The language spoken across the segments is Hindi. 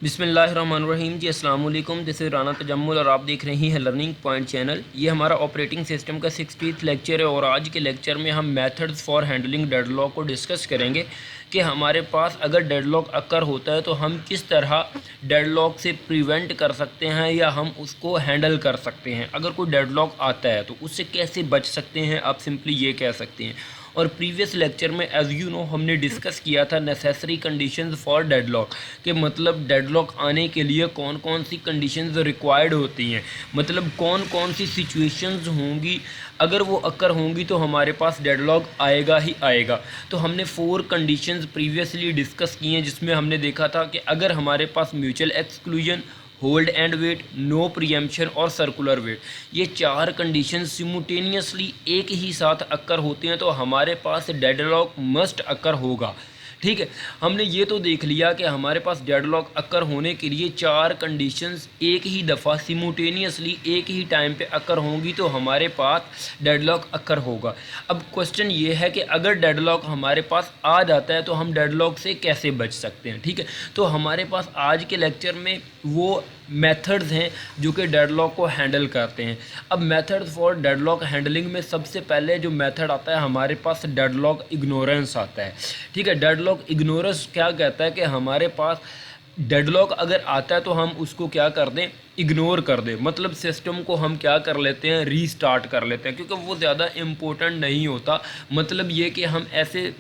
बिस्मिल्लाहिर्रहमानिर्रहीम जी, अस्सलाम वालेकुम। दिस इज़ राना तजम्मुल और आप देख रहे हैं लर्निंग पॉइंट चैनल। ये हमारा ऑपरेटिंग सिस्टम का 60th लेक्चर है और आज के लेक्चर में हम मेथड्स फॉर हैंडलिंग डेडलॉक को डिस्कस करेंगे कि हमारे पास अगर डेडलॉक अकर होता है तो हम किस तरह डेडलॉक से प्रिवेंट कर सकते हैं या हम उसको हैंडल कर सकते हैं। अगर कोई डेडलॉक आता है तो उससे कैसे बच सकते हैं, आप सिंपली ये कह सकते हैं। और प्रीवियस लेक्चर में एज़ यू नो हमने डिस्कस किया था नेसेसरी कंडीशंस फॉर डेडलॉक कि मतलब डेडलॉक आने के लिए कौन कौन सी कंडीशंस रिक्वायर्ड होती हैं, मतलब कौन कौन सी सिचुएशंस होंगी, अगर वो अकर होंगी तो हमारे पास डेडलॉक आएगा ही आएगा। तो हमने 4 कंडीशंस प्रीवियसली डिस्कस की हैं जिसमें हमने देखा था कि अगर हमारे पास mutual exclusion, hold and wait, no preemption और सर्कुलर वेट, ये 4 कंडीशन सिमुटेनियसली एक ही साथ अक्कर होते हैं तो हमारे पास डेडलॉक मस्ट अक्कर होगा। ठीक है, हमने ये तो देख लिया कि हमारे पास डेडलॉक अक्कर होने के लिए 4 कंडीशंस एक ही दफ़ा सिमुटेनियसली एक ही टाइम पे अक्कर होंगी तो हमारे पास डेडलॉक अक्कर होगा। अब क्वेश्चन ये है कि अगर डेडलॉक हमारे पास आ जाता है तो हम डेडलॉक से कैसे बच सकते हैं। ठीक है, तो हमारे पास आज के लेक्चर में वो मेथड्स हैं जो कि डेडलॉक को हैंडल करते हैं। अब मेथड्स फॉर डेडलॉक हैंडलिंग में सबसे पहले जो मेथड आता है हमारे पास डेडलॉक इग्नोरेंस आता है। ठीक है, डेडलॉक इग्नोरेंस क्या कहता है कि हमारे पास डेडलॉक अगर आता है तो हम उसको क्या कर दें, इग्नोर कर दें, मतलब सिस्टम को हम क्या कर लेते हैं, रीस्टार्ट कर लेते हैं, क्योंकि वो ज़्यादा इम्पोर्टेंट नहीं होता। मतलब ये कि हम ऐसे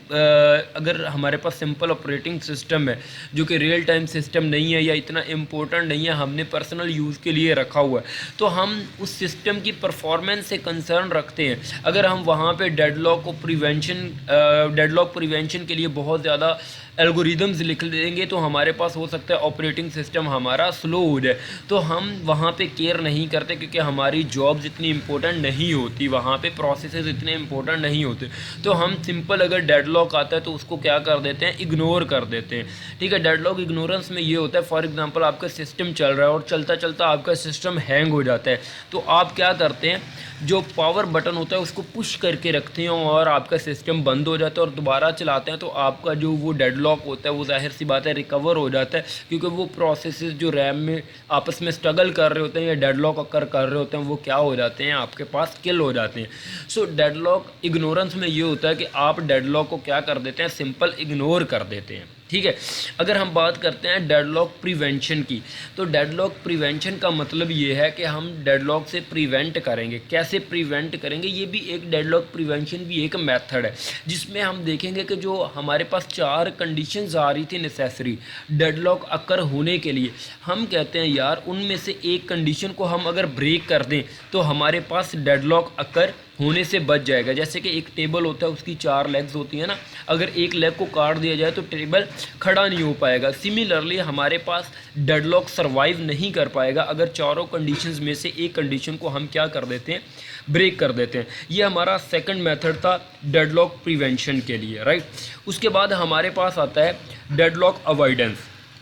अगर हमारे पास सिंपल ऑपरेटिंग सिस्टम है जो कि रियल टाइम सिस्टम नहीं है या इतना इम्पोर्टेंट नहीं है, हमने पर्सनल यूज़ के लिए रखा हुआ है, तो हम उस सिस्टम की परफॉर्मेंस से कंसर्न रखते हैं। अगर हम वहाँ पे डेडलॉक प्रिवेंशन के लिए बहुत ज़्यादा एल्गोरिदम्स लिख देंगे तो हमारे पास हो सकता है ऑपरेटिंग सिस्टम हमारा स्लो हो जाए, तो हम वहाँ पे केयर नहीं करते क्योंकि हमारी जॉब्स इतनी इंपॉर्टेंट नहीं होती, वहाँ पे प्रोसेसेस इतने इंपॉर्टेंट नहीं होते, तो हम सिंपल अगर डेडलॉक आता है तो उसको क्या कर देते हैं, इग्नोर कर देते हैं। ठीक है, डेडलॉक इग्नोरेंस में ये होता है, फॉर एग्जांपल आपका सिस्टम चल रहा है और चलता चलता आपका सिस्टम हैंग हो जाता है, तो आप क्या करते हैं, जो पावर बटन होता है उसको पुश करके रखते हैं और आपका सिस्टम बंद हो जाता है और दोबारा चलाते हैं तो आपका जो वो डेडलॉक होता है वो जाहिर सी बात है रिकवर हो जाता है, क्योंकि वो प्रोसेसेस जो रैम में आपस में स्ट्रगल कर रहे होते हैं या डेडलॉक अकर कर रहे होते हैं वो क्या हो जाते हैं, आपके पास किल हो जाते हैं। सो डेडलॉक इग्नोरेंस में ये होता है कि आप डेडलॉक को क्या कर देते हैं, सिंपल इग्नोर कर देते हैं। ठीक है, अगर हम बात करते हैं डेडलॉक प्रिवेंशन की, तो डेडलॉक प्रिवेंशन का मतलब ये है कि हम डेडलॉक से प्रिवेंट करेंगे। कैसे प्रिवेंट करेंगे, ये भी एक डेडलॉक प्रिवेंशन भी एक मेथड है जिसमें हम देखेंगे कि जो हमारे पास 4 कंडीशंस आ रही थी नेसेसरी डेडलॉक अकर होने के लिए, हम कहते हैं यार उनमें से एक कंडीशन को हम अगर ब्रेक कर दें तो हमारे पास डेडलॉक अकर होने से बच जाएगा। जैसे कि एक टेबल होता है, उसकी 4 लेग्स होती हैं ना, अगर एक लेग को काट दिया जाए तो टेबल खड़ा नहीं हो पाएगा। सिमिलरली हमारे पास डेडलॉक सर्वाइव नहीं कर पाएगा अगर चारों कंडीशंस में से एक कंडीशन को हम क्या कर देते हैं, ब्रेक कर देते हैं। ये हमारा सेकंड मेथड था डेडलॉक प्रिवेंशन के लिए, राइट। उसके बाद हमारे पास आता है डेडलॉक अवॉइडेंस।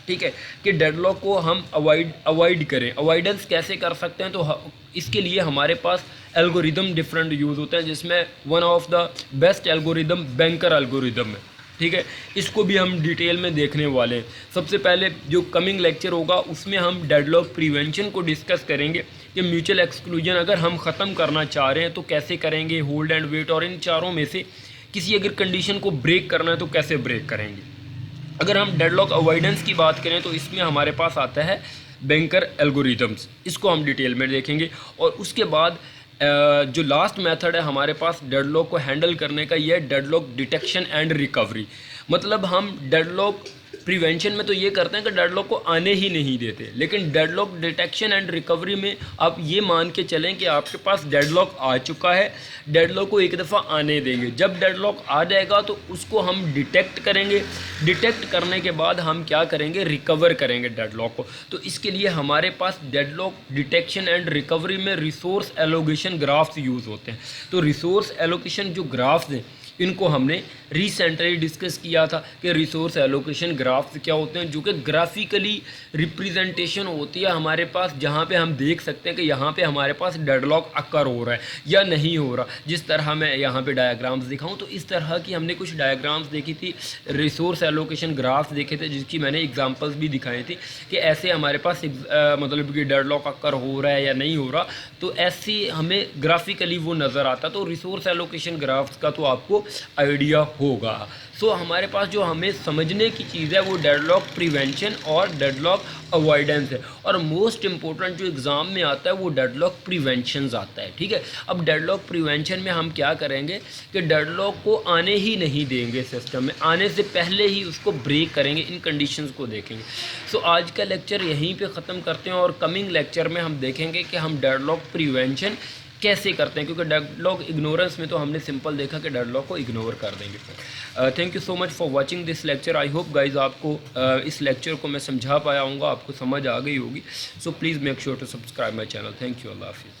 ठीक है, कि डेडलॉक को हम अवॉइड करें। अवॉइडेंस कैसे कर सकते हैं, तो इसके लिए हमारे पास एल्गोरिदम डिफरेंट यूज़ होते हैं जिसमें one of the best algorithm banker algorithm है। ठीक है, इसको भी हम डिटेल में देखने वाले हैं। सबसे पहले जो कमिंग लेक्चर होगा उसमें हम डेडलॉक प्रिवेंशन को डिस्कस करेंगे कि म्यूचुअल एक्सक्लूजन अगर हम ख़त्म करना चाह रहे हैं तो कैसे करेंगे, होल्ड एंड वेट, और इन चारों में से किसी अगर कंडीशन को ब्रेक करना है तो कैसे ब्रेक करेंगे। अगर हम डेडलॉक अवॉइडेंस की बात करें तो इसमें हमारे पास आता है बैंकर एल्गोरिदम्स, इसको हम डिटेल में देखेंगे। और उसके बाद जो लास्ट मेथड है हमारे पास डेडलॉक को हैंडल करने का, ये है डेडलॉक डिटेक्शन एंड रिकवरी। मतलब हम डेडलॉक प्रिवेंशन में तो ये करते हैं कि डेडलॉक को आने ही नहीं देते, लेकिन डेडलॉक डिटेक्शन एंड रिकवरी में आप ये मान के चलें कि आपके पास डेडलॉक आ चुका है, डेडलॉक को एक दफ़ा आने देंगे। जब डेडलॉक आ जाएगा तो उसको हम डिटेक्ट करेंगे, डिटेक्ट करने के बाद हम क्या करेंगे, रिकवर करेंगे डेडलॉक को। तो इसके लिए हमारे पास डेडलॉक डिटेक्शन एंड रिकवरी में रिसोर्स एलोकेशन ग्राफ्स यूज़ होते हैं। तो रिसोर्स एलोकेशन जो ग्राफ्स हैं इनको हमने रिसेंटली डिस्कस किया था कि रिसोर्स एलोकेशन ग्राफ्स क्या होते हैं, जो कि ग्राफिकली रिप्रेजेंटेशन होती है हमारे पास, जहाँ पे हम देख सकते हैं कि यहाँ पे हमारे पास डेडलॉक अकर हो रहा है या नहीं हो रहा। जिस तरह मैं यहाँ पे डायग्राम्स दिखाऊँ तो इस तरह की हमने कुछ डायग्राम्स देखी थी, रिसोर्स एलोकेशन ग्राफ्स देखे थे, जिसकी मैंने एग्जांपल्स भी दिखाई थी कि ऐसे हमारे पास मतलब कि डेडलॉक अकर हो रहा है या नहीं हो रहा, तो ऐसे हमें ग्राफिकली वो नज़र आता। तो रिसोर्स एलोकेशन ग्राफ्स का तो आपको आइडिया होगा। सो हमारे पास जो हमें समझने की चीज़ है वो डेडलॉक प्रिवेंशन और डेडलॉक अवॉइडेंस है, और मोस्ट इंपॉर्टेंट जो एग्ज़ाम में आता है वो डेडलॉक प्रिवेंशन आता है। ठीक है, अब डेडलॉक प्रिवेंशन में हम क्या करेंगे कि डेडलॉक को आने ही नहीं देंगे, सिस्टम में आने से पहले ही उसको ब्रेक करेंगे, इन कंडीशंस को देखेंगे। सो आज का लेक्चर यहीं पे ख़त्म करते हैं, और कमिंग लेक्चर में हम देखेंगे कि हम डेडलॉक प्रिवेंशन कैसे करते हैं, क्योंकि डेडलॉक इग्नोरेंस में तो हमने सिंपल देखा कि डेडलॉक को इग्नोर कर देंगे। Thank you so much for watching this lecture. I hope guys आपको इस लेक्चर को मैं समझा पाया हूँगा, आपको समझ आ गई होगी। So please make sure to subscribe my channel. Thank you, Allah हाफिज़।